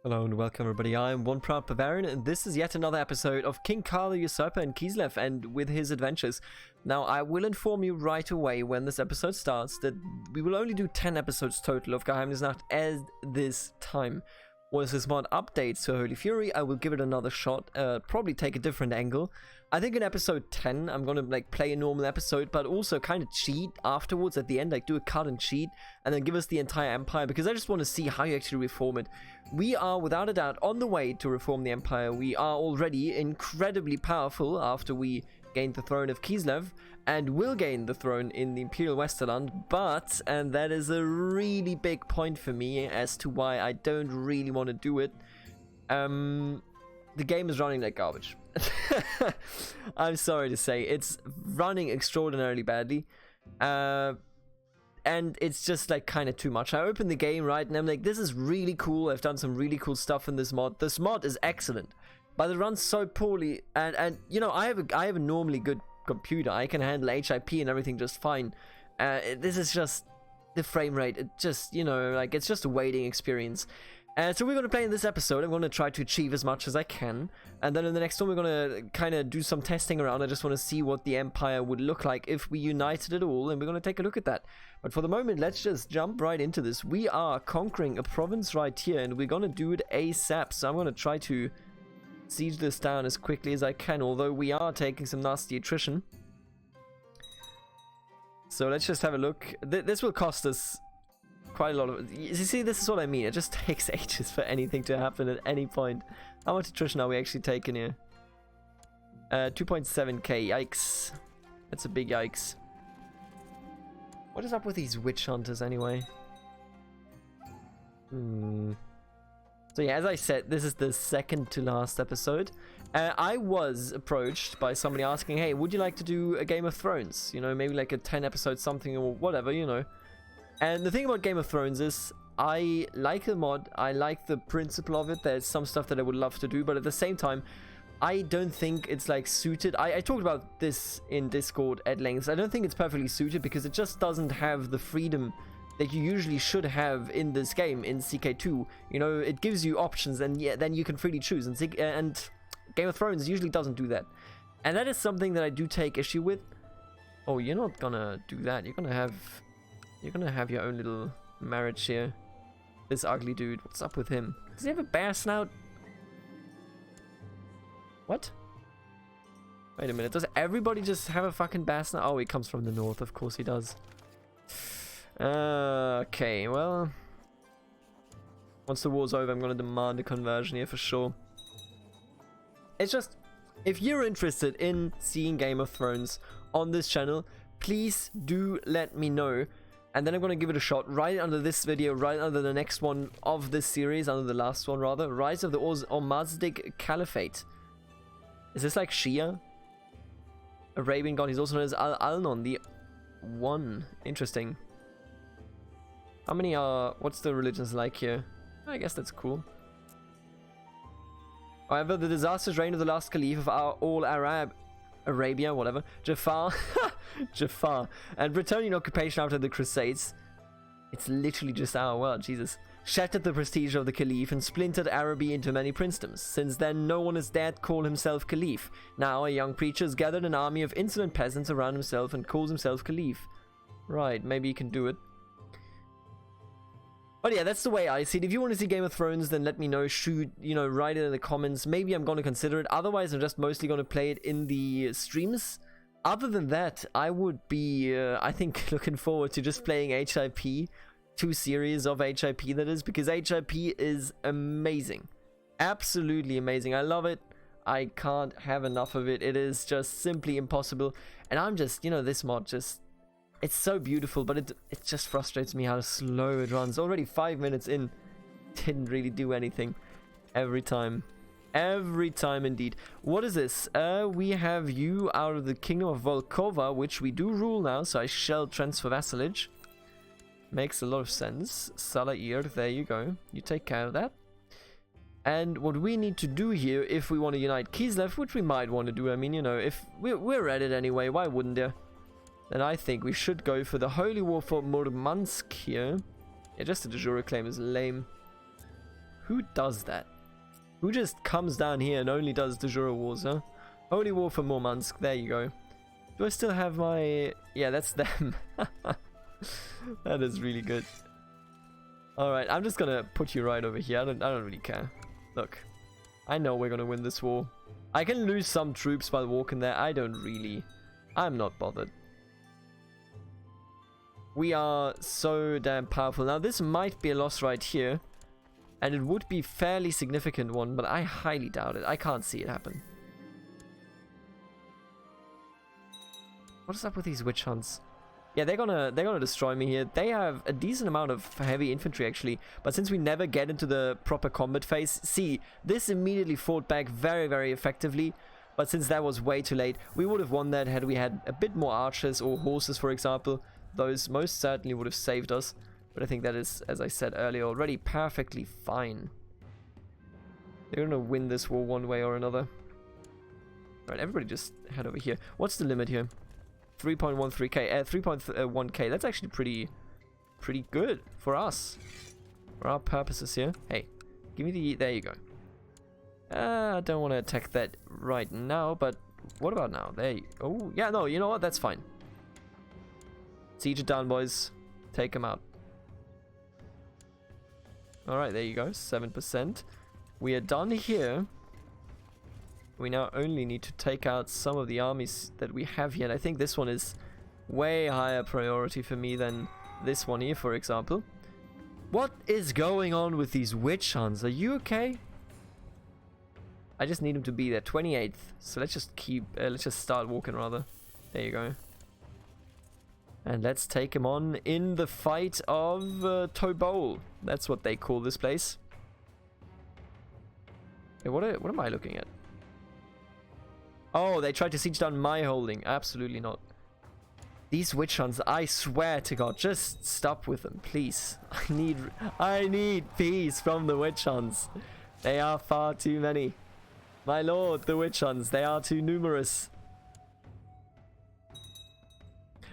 Hello and welcome everybody, I am one proud Bavarian and this is yet another episode of King Karl the Usurper and Kislev and with his adventures. Now I will inform you right away when this episode starts that we will only do 10 episodes total of Geheimnisnacht at this time. Once this mod updates to Holy Fury, I will give it another shot, probably take a different angle. I think in episode 10 I'm gonna play a normal episode but also kind of cheat afterwards at the end, do a cut and cheat and then give us the entire empire, because I just want to see how you actually reform it. We are without a doubt on the way to reform the empire. We are already incredibly powerful after we gained the throne of Kislev and will gain the throne in the Imperial Westerland, but, and that is a really big point for me as to why I don't really want to do it, the game is running like garbage. I'm sorry to say, it's running extraordinarily badly, and it's just kind of too much. I open the game, right, and I'm like, this is really cool, I've done some really cool stuff in this mod. This mod is excellent, but it runs so poorly, and you know, I have a normally good computer. I can handle HIP and everything just fine. This is just the frame rate. It just, you know, it's just a waiting experience. So we're going to play in this episode. I'm going to try to achieve as much as I can, and then in the next one we're going to kind of do some testing around. I just want to see what the empire would look like if we united it all, and we're going to take a look at that. But for the moment, let's just jump right into this. We are conquering a province right here, and we're going to do it ASAP. So I'm going to try to siege this down as quickly as I can, although we are taking some nasty attrition. So let's just have a look. This will cost us quite a lot of... You see, this is what I mean. It just takes ages for anything to happen at any point. How much attrition are we actually taking here? 2.7k. Yikes. That's a big yikes. What is up with these witch hunters anyway? So yeah, as I said, this is the second to last episode. I was approached by somebody asking, hey, would you like to do a Game of Thrones? You know, maybe like a 10 episode something or whatever, you know. And the thing about Game of Thrones is, I like the mod, I like the principle of it. There's some stuff that I would love to do, but at the same time, I don't think it's suited. I talked about this in Discord at length. I don't think it's perfectly suited because it just doesn't have the freedom that you usually should have in this game, in CK2. You know, it gives you options and yeah, then you can freely choose. And Game of Thrones usually doesn't do that. And that is something that I do take issue with. Oh, you're not gonna do that. You're gonna have your own little marriage here. This ugly dude. What's up with him? Does he have a bear snout? What? Wait a minute. Does everybody just have a fucking bear snout? Oh, he comes from the north. Of course he does. Okay, well, once the war's over, I'm gonna demand a conversion here for sure. It's just, if you're interested in seeing Game of Thrones on this channel, please do let me know, and then I'm gonna give it a shot right under this video, right under the next one of this series, under the last one rather. Rise of the Ormazdic Caliphate. Is this like Shia? Arabian god. He's also known as Alnon, the One. Interesting. How many are... What's the religions like here? I guess that's cool. However, the disastrous reign of the last caliph of all Arabia, whatever, Jafar, Jafar, and Bretonian occupation after the Crusades, it's literally just our world, Jesus, shattered the prestige of the caliph and splintered Araby into many princedoms. Since then, no one has dared call himself caliph. Now, a young preacher has gathered an army of insolent peasants around himself and calls himself caliph. Right, maybe he can do it. But yeah, that's the way I see it. If you want to see Game of Thrones, then let me know. Shoot, you know, write it in the comments. Maybe I'm going to consider it. Otherwise, I'm just mostly going to play it in the streams. Other than that, I would be, I think, looking forward to just playing HIP. 2 series of HIP, that is. Because HIP is amazing. Absolutely amazing. I love it. I can't have enough of it. It is just simply impossible. And I'm just, you know, this mod just... It's so beautiful, but it just frustrates me how slow it runs. Already 5 minutes in, didn't really do anything. Every time. Every time indeed. What is this? We have you out of the kingdom of Volkova, which we do rule now, so I shall transfer vassalage. Makes a lot of sense. Salair, there you go. You take care of that. And what we need to do here, if we want to unite Kislev, which we might want to do, I mean, you know, if we're at it anyway, why wouldn't there? Then I think we should go for the Holy War for Murmansk here. Yeah, just the de jure claim is lame. Who does that? Who just comes down here and only does the Jura Wars, huh? Holy War for Murmansk, there you go. Do I still have my... Yeah, that's them. That is really good. Alright, I'm just gonna put you right over here. I don't really care. Look, I know we're gonna win this war. I can lose some troops while walking there. I'm not bothered. We are so damn powerful. Now, this might be a loss right here. And it would be a fairly significant one, but I highly doubt it. I can't see it happen. What is up with these witch hunts? Yeah, they're gonna destroy me here. They have a decent amount of heavy infantry actually, but since we never get into the proper combat phase, see, this immediately fought back very, very effectively. But since that was way too late, we would have won that had we had a bit more archers or horses, for example. Those most certainly would have saved us. But I think that is, as I said earlier, already perfectly fine. They're gonna win this war one way or another. Right, everybody just head over here. What's the limit here? 3.13k, 3.1k. That's actually pretty good for us, for our purposes here. Hey, give me the. There you go. I don't want to attack that right now, but what about now? There. Oh, yeah, no, you know what? That's fine. Siege it down, boys. Take them out. All right, there you go. 7%. We are done here. We now only need to take out some of the armies that we have here. And I think this one is way higher priority for me than this one here, for example. What is going on with these witch hunts? Are you okay? I just need him to be there. 28th. So let's just start walking rather. There you go. And let's take him on in the fight of Tobol. That's what they call this place. Hey, what am I looking at? Oh, they tried to siege down my holding. Absolutely not. These witch hunts, I swear to God, just stop with them, please. I need peace from the witch hunts. They are far too many. My lord, the witch hunts, they are too numerous.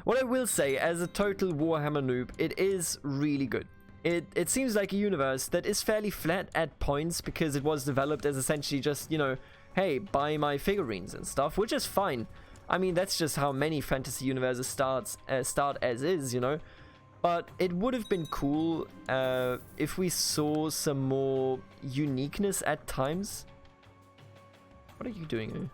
What I will say, as a total Warhammer noob, it is really good. It seems like a universe that is fairly flat at points because it was developed as essentially just, you know, hey, buy my figurines and stuff, which is fine. I mean, that's just how many fantasy universes start as is, you know. But it would have been cool if we saw some more uniqueness at times. What are you doing here?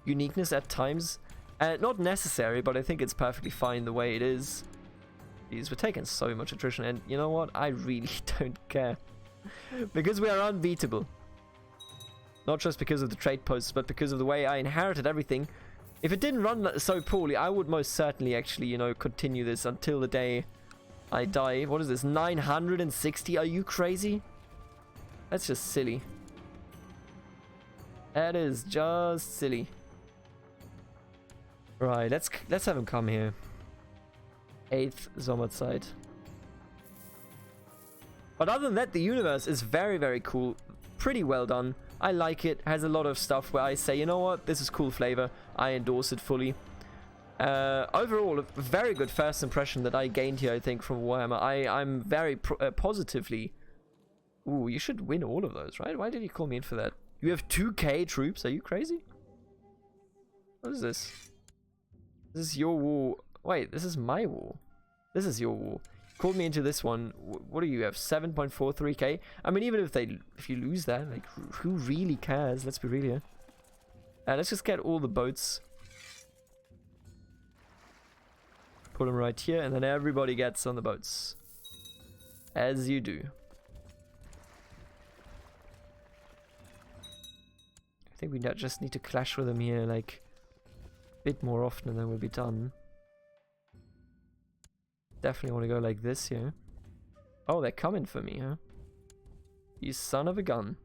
Uniqueness at times. Not necessary, but I think it's perfectly fine the way it is. Jeez, we're taking so much attrition, and you know what? I really don't care. Because we are unbeatable. Not just because of the trade posts, but because of the way I inherited everything. If it didn't run so poorly, I would most certainly actually, you know, continue this until the day I die. What is this? 960? Are you crazy? That's just silly. That is just silly. Right, let's have him come here. 8th Sommerzeit. But other than that, the universe is very, very cool. Pretty well done. I like it. Has a lot of stuff where I say, you know what, this is cool flavor. I endorse it fully. Overall, a very good first impression that I gained here, I think, from Warhammer. I'm very positively... Ooh, you should win all of those, right? Why did you call me in for that? You have 2k troops? Are you crazy? What is this? This is your war. Wait, this is my war. This is your war. Called me into this one. What do you have? 7.43k? I mean, even if you lose that, like, who really cares? Let's be real here. Let's just get all the boats. Put them right here, and then everybody gets on the boats. As you do. I think we just need to clash with them here, like, a bit more often, and then we'll be done. Definitely want to go like this here. Oh, they're coming for me, huh? You son of a gun.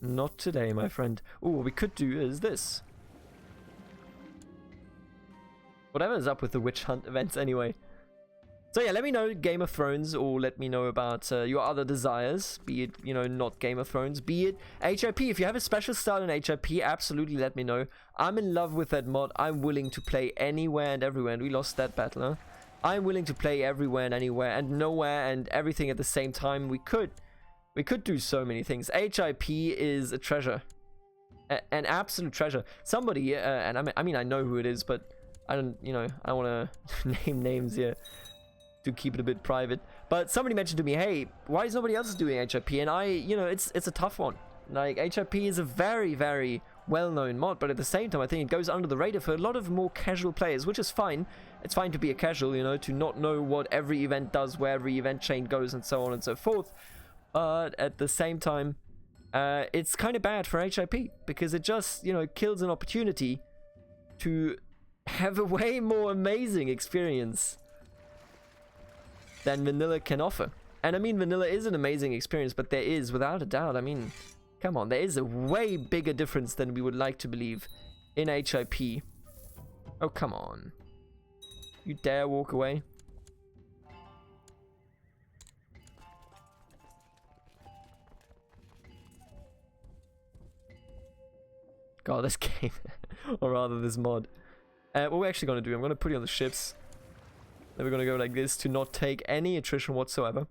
Not today, my friend. Oh, what we could do is this. Whatever's up with the witch hunt events anyway. So yeah, let me know Game of Thrones, or let me know about your other desires, be it, you know, not Game of Thrones, be it HIP. If you have a special style in HIP, absolutely let me know. I'm in love with that mod. I'm willing to play anywhere and everywhere, and we lost that battle, huh? I'm willing to play everywhere and anywhere and nowhere and everything at the same time we could. We could do so many things. HIP is a treasure. An absolute treasure. Somebody, and I mean, I know who it is, but I don't, you know, I don't want to name names here to keep it a bit private. But somebody mentioned to me, hey, why is nobody else doing HIP? And I, you know, it's a tough one. Like, HIP is a very, very well-known mod, but at the same time, I think it goes under the radar for a lot of more casual players, which is fine. It's fine to be a casual, you know, to not know what every event does, where every event chain goes, and so on and so forth. But at the same time, it's kind of bad for HIP, because it just, you know, kills an opportunity to have a way more amazing experience than vanilla can offer. And I mean, vanilla is an amazing experience, but there is, without a doubt, I mean, come on, there is a way bigger difference than we would like to believe in HIP. Oh, come on. You dare walk away? God, this game. Or rather, this mod. What we're actually going to do, I'm going to put you on the ships. Then we're going to go like this to not take any attrition whatsoever.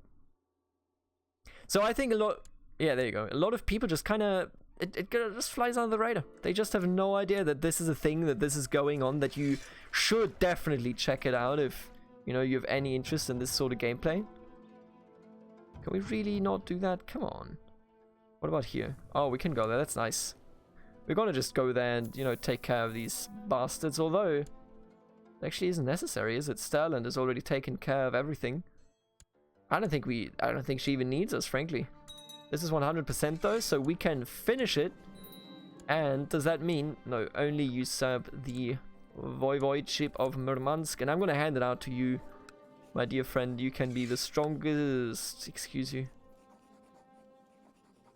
So I think a lot... Yeah, there you go. A lot of people just kind of... It just flies under the radar. They just have no idea that this is a thing, that this is going on, that you should definitely check it out if, you know, you have any interest in this sort of gameplay. Can we really not do that? Come on. What about here? Oh, we can go there. That's nice. We're gonna just go there and, you know, take care of these bastards, although it actually isn't necessary, is it? Sterland has already taken care of everything. I don't think she even needs us, frankly. This is 100% though, so we can finish it. And does that mean, no, only usurp the voivodeship of Murmansk? And I'm gonna hand it out to you, my dear friend. You can be the strongest, excuse you.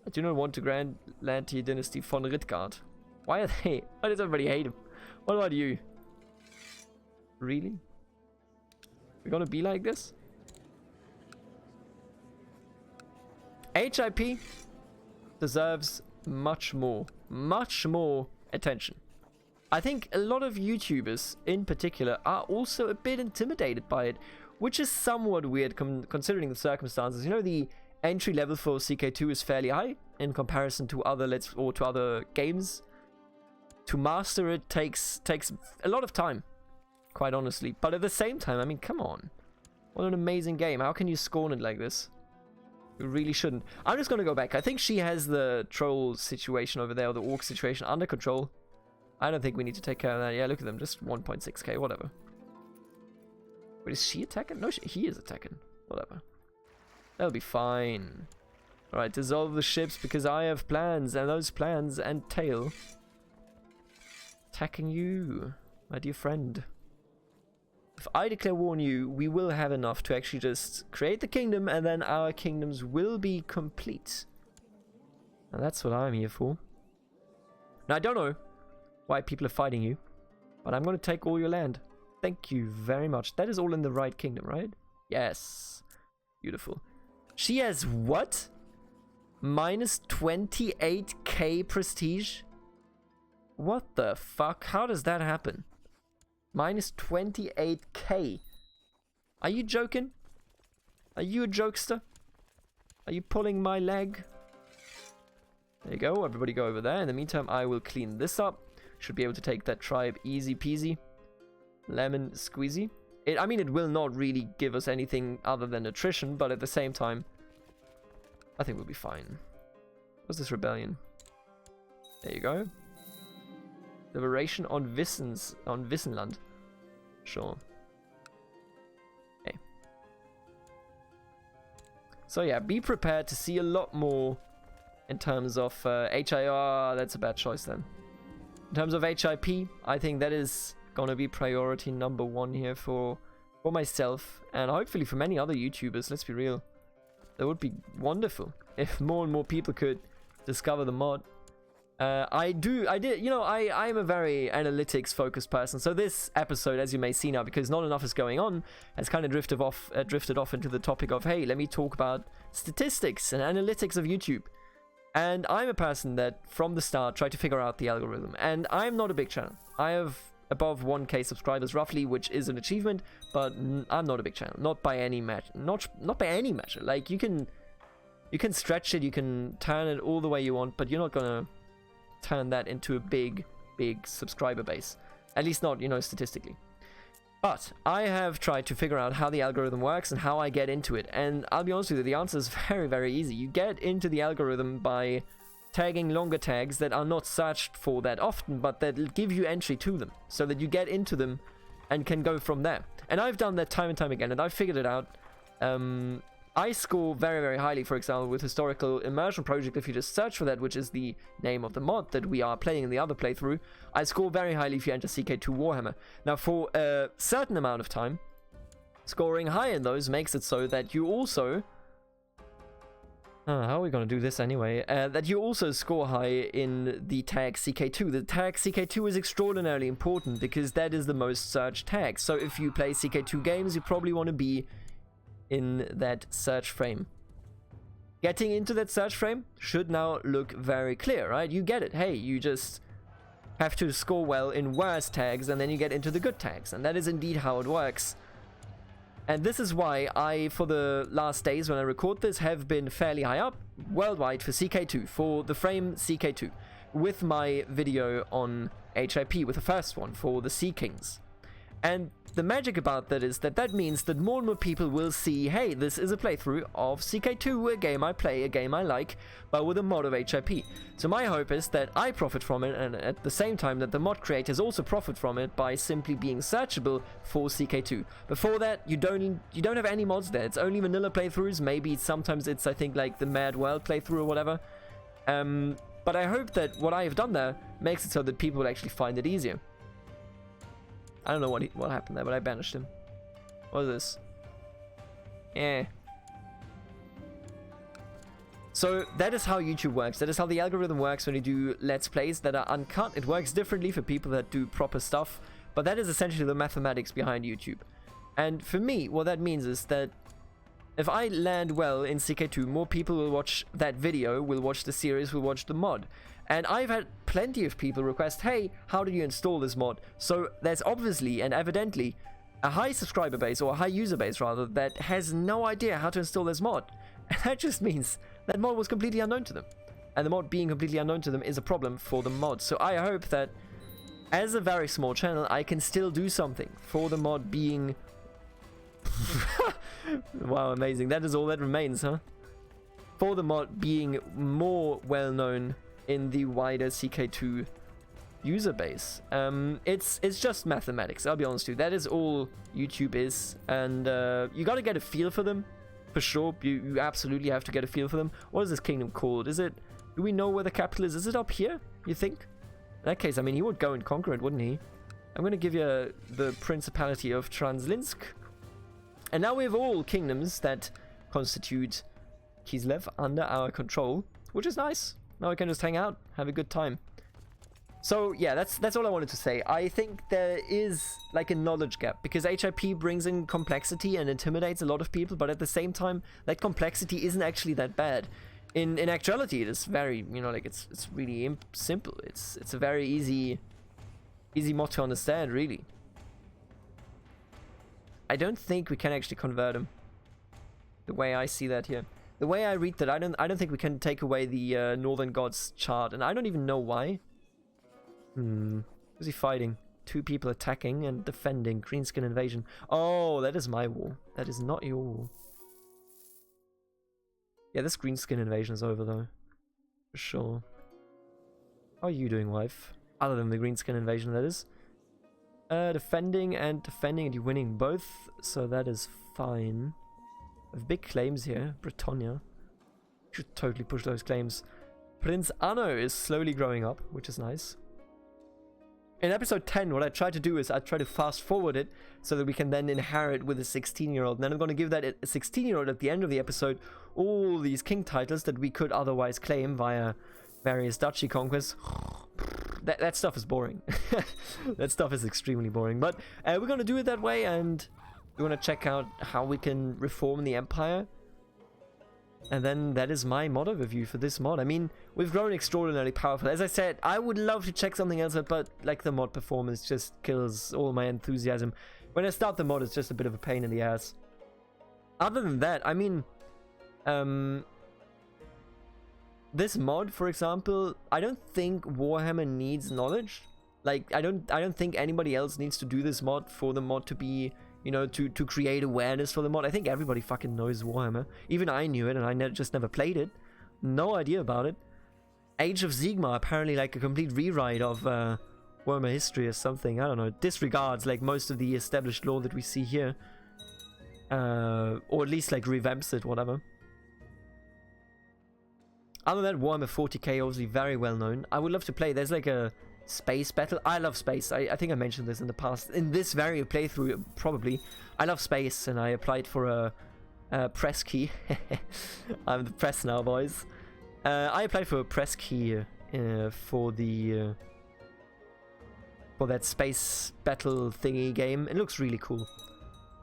I do not want to grant land to your dynasty von Rittgard. Why are they? Why does everybody hate him? What about you? Really? We're gonna be like this? HIP deserves much more attention. I think a lot of YouTubers in particular are also a bit intimidated by it, which is somewhat weird considering the circumstances. You know, the entry level for CK2 is fairly high in comparison to other to other games. To master it takes a lot of time, quite honestly. But at the same time, I mean, come on. What an amazing game. How can you scorn it like this? You really shouldn't. I'm just going to go back. I think she has the troll situation over there, or the orc situation, under control. I don't think we need to take care of that. Yeah, look at them. Just 1.6k, whatever. Wait, is she attacking? No, he is attacking. Whatever. That'll be fine. Alright, dissolve the ships because I have plans, and those plans entail attacking you, my dear friend. If I declare war on you, we will have enough to actually just create the kingdom, and then our kingdoms will be complete. And that's what I'm here for. Now, I don't know why people are fighting you, but I'm going to take all your land. Thank you very much. That is all in the right kingdom, right? Yes. Beautiful. She has what? Minus 28k prestige? What the fuck? How does that happen? Minus 28k. Are you joking? Are you a jokester? Are you pulling my leg? There you go. Everybody go over there. In the meantime, I will clean this up. Should be able to take that tribe easy peasy. Lemon squeezy. I mean, it will not really give us anything other than attrition, but at the same time, I think we'll be fine. What's this rebellion? There you go. Liberation on Wissenland. Sure. Okay. So yeah, be prepared to see a lot more in terms of HIR. That's a bad choice then. In terms of HIP, I think that is gonna be priority number 1 here for myself, and hopefully for many other YouTubers. Let's be real, that would be wonderful if more and more people could discover the mod. I'm a very analytics focused person, so this episode, as you may see now, because not enough is going on, has kind of drifted off into the topic of, hey, let me talk about statistics and analytics of YouTube. And I'm a person that from the start tried to figure out the algorithm, and I'm not a big channel. I have above 1k subscribers roughly, which is an achievement, but I'm not a big channel, not by any measure. Not by any measure. Like, you can You can stretch it, you can turn it all the way you want, but you're not gonna turn that into a big subscriber base. At least not, you know, statistically. But I have tried to figure out how the algorithm works and how I get into it. And I'll be honest with you, the answer is very, very easy. You get into the algorithm by tagging longer tags that are not searched for that often, but that give you entry to them, so that you get into them and can go from there. And I've done that time and time again, and I've figured it out. I score very, very highly, for example, with Historical Immersion Project. If you just search for that, which is the name of the mod that we are playing in the other playthrough, I score very highly if you enter CK2 Warhammer. Now, for a certain amount of time, scoring high in those makes it so that you also... how are we going to do this anyway? That you also score high in the tag CK2. The tag CK2 is extraordinarily important because that is the most searched tag. So if you play CK2 games, you probably want to be in that search frame. Getting into that search frame should now look very clear, right? You get it. Hey, you just have to score well in worse tags and then you get into the good tags. And that is indeed how it works. And this is why I, for the last days when I record this, have been fairly high up worldwide for CK2, for the frame CK2, with my video on HIP, with the first one, for the Sea Kings. And the magic about that is that that means that more and more people will see, hey, this is a playthrough of CK2, a game I play, a game I like, but with a mod of HIP. So my hope is that I profit from it, and at the same time that the mod creators also profit from it by simply being searchable for CK2. Before that, you don't have any mods there. It's only vanilla playthroughs. Maybe sometimes it's, I think, like the Mad World playthrough or whatever. But I hope that what I have done there makes it so that people will actually find it easier. I don't know what happened there, but I banished him. What is this? So that is how YouTube works. That is how the algorithm works when you do Let's Plays that are uncut. It works differently for people that do proper stuff, but that is essentially the mathematics behind YouTube. And for me, what that means is that if I land well in CK2, more people will watch that video, will watch the series, will watch the mod. And I've had plenty of people request, hey, how do you install this mod? So there's obviously and evidently a high subscriber base, or a high user base rather, that has no idea how to install this mod. And that just means that mod was completely unknown to them. And the mod being completely unknown to them is a problem for the mod. So I hope that as a very small channel, I can still do something for the mod being... Wow, amazing. That is all that remains, huh? For the mod being more well-known in the wider CK2 user base. It's just mathematics, I'll be honest with you. That is all YouTube is, and you gotta get a feel for them, for sure. You absolutely have to get a feel for them. What is this kingdom called? Is it... Do we know where the capital is? Is it up here, you think? In that case, I mean, he would go and conquer it, wouldn't he? I'm gonna give you the Principality of Translinsk. And now we have all kingdoms that constitute Kislev under our control, which is nice. Now we can just hang out, have a good time. So yeah, that's all I wanted to say. I think there is like a knowledge gap, because HIP brings in complexity and intimidates a lot of people, but at the same time, that complexity isn't actually that bad. In actuality, it is very, you know, like it's really simple. It's a very easy mod to understand, really. I don't think we can actually convert him, the way I see that here. The way I read that, I don't think we can take away the Northern Gods chart, and I don't even know why. Who's he fighting? Two people attacking and defending. Greenskin invasion. Oh, that is my war. That is not your war. Yeah, this greenskin invasion is over though, for sure. How are you doing, wife? Other than the greenskin invasion, that is. Defending, and you're winning both, so that is fine. I have big claims here. Britannia. Should totally push those claims. Prince Anno is slowly growing up, which is nice. In episode 10, what I tried to do is I try to fast forward it so that we can then inherit with a 16-year-old. And then I'm going to give that a 16-year-old at the end of the episode all these king titles that we could otherwise claim via various duchy conquests. That stuff is boring. That stuff is extremely boring. But we're going to do it that way, and we want to check out how we can reform the empire. And then that is my mod overview for this mod. I mean, we've grown extraordinarily powerful. As I said, I would love to check something else out, but like the mod performance just kills all my enthusiasm. When I start the mod, it's just a bit of a pain in the ass. Other than that, I mean, this mod, for example, I don't think Warhammer needs knowledge. Like, I don't think anybody else needs to do this mod for the mod to be, you know, to create awareness for the mod. I think everybody fucking knows Warhammer. Even I knew it, and I just never played it. No idea about it. Age of Sigmar, apparently like a complete rewrite of Warhammer history or something. I don't know. Disregards like most of the established lore that we see here. Or at least like revamps it, whatever. Other than that, Warhammer 40k, obviously very well known. I would love to play. There's like a space battle. I love space. I think I mentioned this in the past. In this very playthrough, probably. I love space, and I applied for a press key. I'm the press now, boys. I applied for a press key for that space battle thingy game. It looks really cool.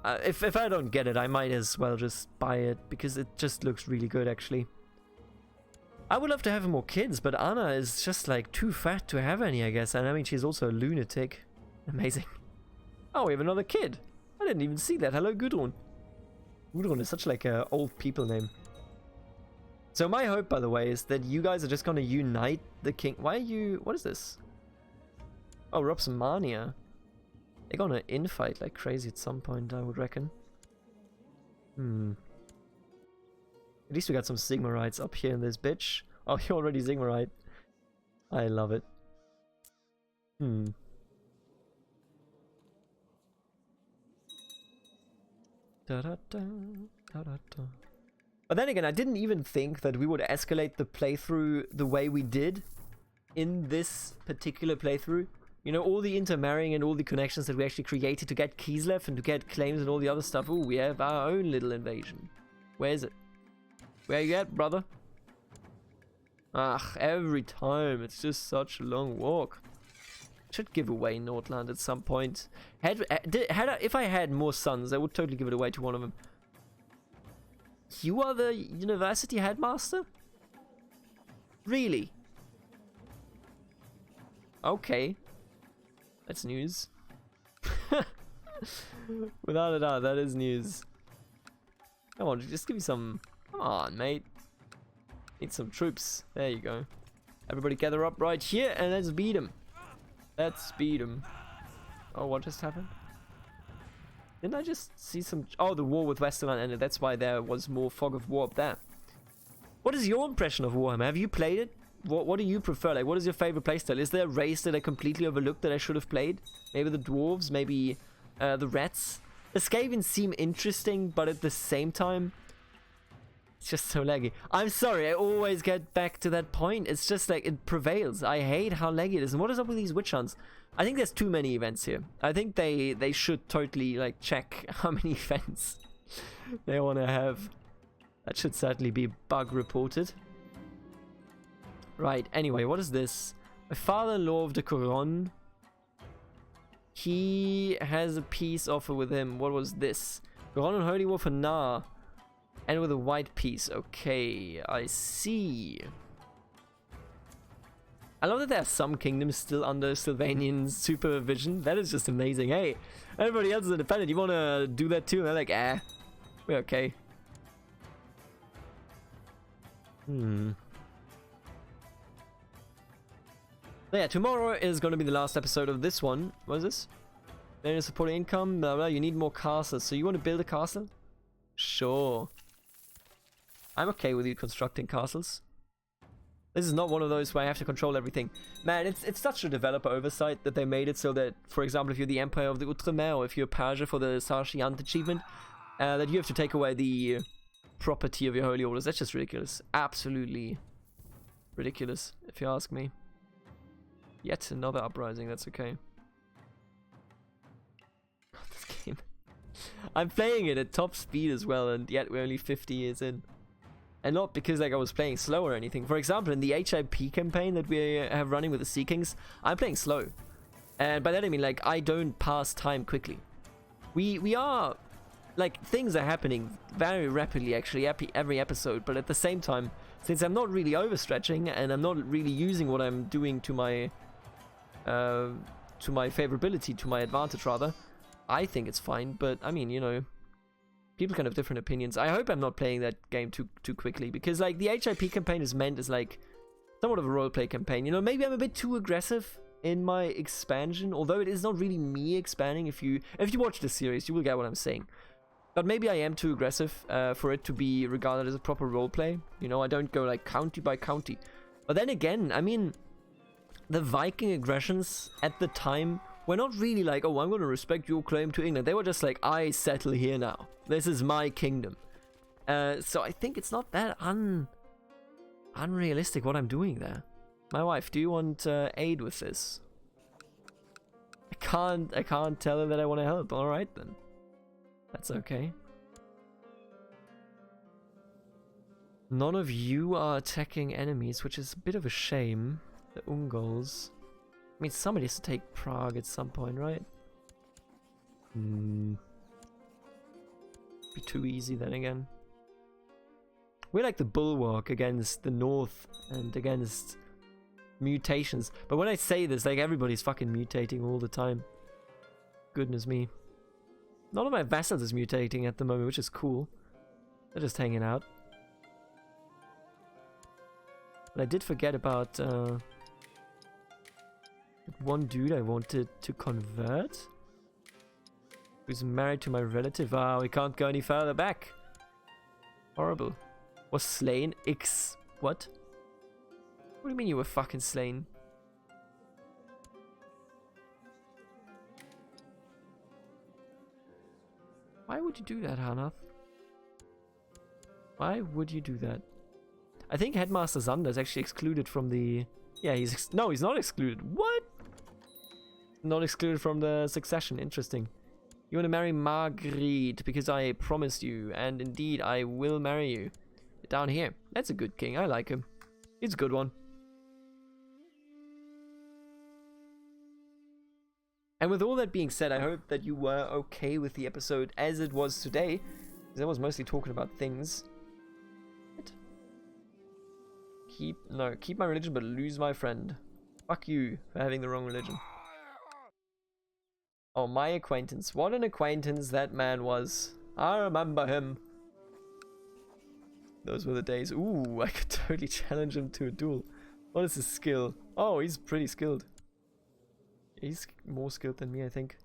If I don't get it, I might as well just buy it, because it just looks really good, actually. I would love to have more kids, but Anna is just like too fat to have any, I guess. And I mean, she's also a lunatic. Amazing. Oh, we have another kid. I didn't even see that. Hello, Gudrun. Gudrun is such like a old people name. So my hope, by the way, is that you guys are just going to unite the king. Why are you... What is this? Oh, Rob's Mania. They're going to infight like crazy at some point, I would reckon. At least we got some Sigmarites up here in this bitch. Oh, you're already Sigmarite. I love it. But then again, I didn't even think that we would escalate the playthrough the way we did in this particular playthrough. You know, all the intermarrying and all the connections that we actually created to get Kislev and to get claims and all the other stuff. Ooh, we have our own little invasion. Where is it? Where you at, brother? Ah, every time. It's just such a long walk. Should give away Nordland at some point. If I had more sons, I would totally give it away to one of them. You are the university headmaster? Really? Okay. That's news. Without a doubt, that is news. Come on, just give me some... Come on, mate. Need some troops. There you go. Everybody gather up right here and let's beat him. Let's beat him. Oh, what just happened? Didn't I just see some... Oh, the war with Westerland ended. That's why there was more fog of war up there. What is your impression of Warhammer? Have you played it? What do you prefer? Like, what is your favorite playstyle? Is there a race that I completely overlooked that I should have played? Maybe the dwarves? Maybe the rats? The Skaven seem interesting, but at the same time... It's just so laggy. I'm sorry, I always get back to that point. It's just like, it prevails. I hate how laggy it is. And what is up with these witch hunts? I think there's too many events here. I think they should totally like check how many events they want to have. That should certainly be bug reported. Right, anyway, what is this? My father-in-law of the Coron. He has a peace offer with him. What was this? Coron and Holy War for Nar. And with a white piece. Okay, I see. I love that there are some kingdoms still under Sylvanian supervision. That is just amazing. Hey, everybody else is independent. You want to do that too? And they're like, we're okay. So yeah, tomorrow is going to be the last episode of this one. What is this? Then supporting income, blah blah. You need more castles. So you want to build a castle? Sure. I'm okay with you constructing castles. This is not one of those where I have to control everything. Man, it's such a developer oversight that they made it so that, for example, if you're the Empire of the Outremer, or if you're Persia for the Sarchiant achievement, that you have to take away the property of your holy orders. That's just ridiculous. Absolutely ridiculous, if you ask me. Yet another uprising, that's okay. This game. I'm playing it at top speed as well, and yet we're only 50 years in. And not because like I was playing slow or anything. For example, in the HIP campaign that we have running with the Sea Kings, I'm playing slow. And by that I mean like I don't pass time quickly. We are like things are happening very rapidly actually every episode, but at the same time, since I'm not really overstretching and I'm not really using what I'm doing to my favorability, to my advantage rather, I think it's fine. But I mean, you know, people can have different opinions. I hope I'm not playing that game too quickly, because like the HIP campaign is meant as like somewhat of a roleplay campaign. You know, maybe I'm a bit too aggressive in my expansion, although it is not really me expanding. If you watch the series, you will get what I'm saying. But maybe I am too aggressive for it to be regarded as a proper roleplay. You know, I don't go like county by county. But then again, I mean, the Viking aggressions at the time were not really like, oh, I'm going to respect your claim to England. They were just like, I settle here now. This is my kingdom. So I think it's not that unrealistic what I'm doing there. My wife, do you want aid with this? I can't tell her that I want to help. All right then. That's okay. None of you are attacking enemies, which is a bit of a shame. The Ungols. I mean, somebody has to take Prague at some point, right? Be too easy then again. We're like the bulwark against the north and against mutations. But when I say this, like, everybody's fucking mutating all the time. Goodness me. None of my vassals is mutating at the moment, which is cool. They're just hanging out. But I did forget about one dude I wanted to convert, who's married to my relative. Ah, we can't go any further back. Horrible. Was slain. What? What do you mean you were fucking slain? Why would you do that, Hanath? Why would you do that? I think Headmaster Zander is actually excluded from the... Yeah, no, he's not excluded. What? Not excluded from the succession. Interesting. You want to marry Margried because I promised you, and indeed I will marry you. Down here. That's a good king. I like him. He's a good one. And with all that being said, I hope that you were okay with the episode as it was today, because I was mostly talking about things. What? Keep my religion but lose my friend. Fuck you for having the wrong religion. Oh, my acquaintance. What an acquaintance that man was. I remember him. Those were the days. Ooh, I could totally challenge him to a duel. What is his skill? Oh, he's pretty skilled. He's more skilled than me, I think.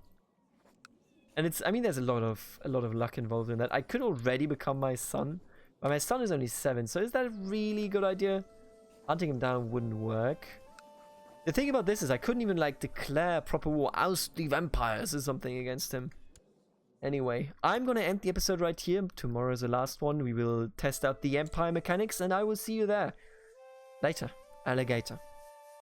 And I mean, there's a lot of luck involved in that. I could already become my son, but my son is only 7, so is that a really good idea? Hunting him down wouldn't work. The thing about this is I couldn't even like declare proper war, oust the vampires or something against him. Anyway, I'm gonna end the episode right here. Tomorrow is the last one. We will test out the Empire mechanics, and I will see you there. Later, alligator.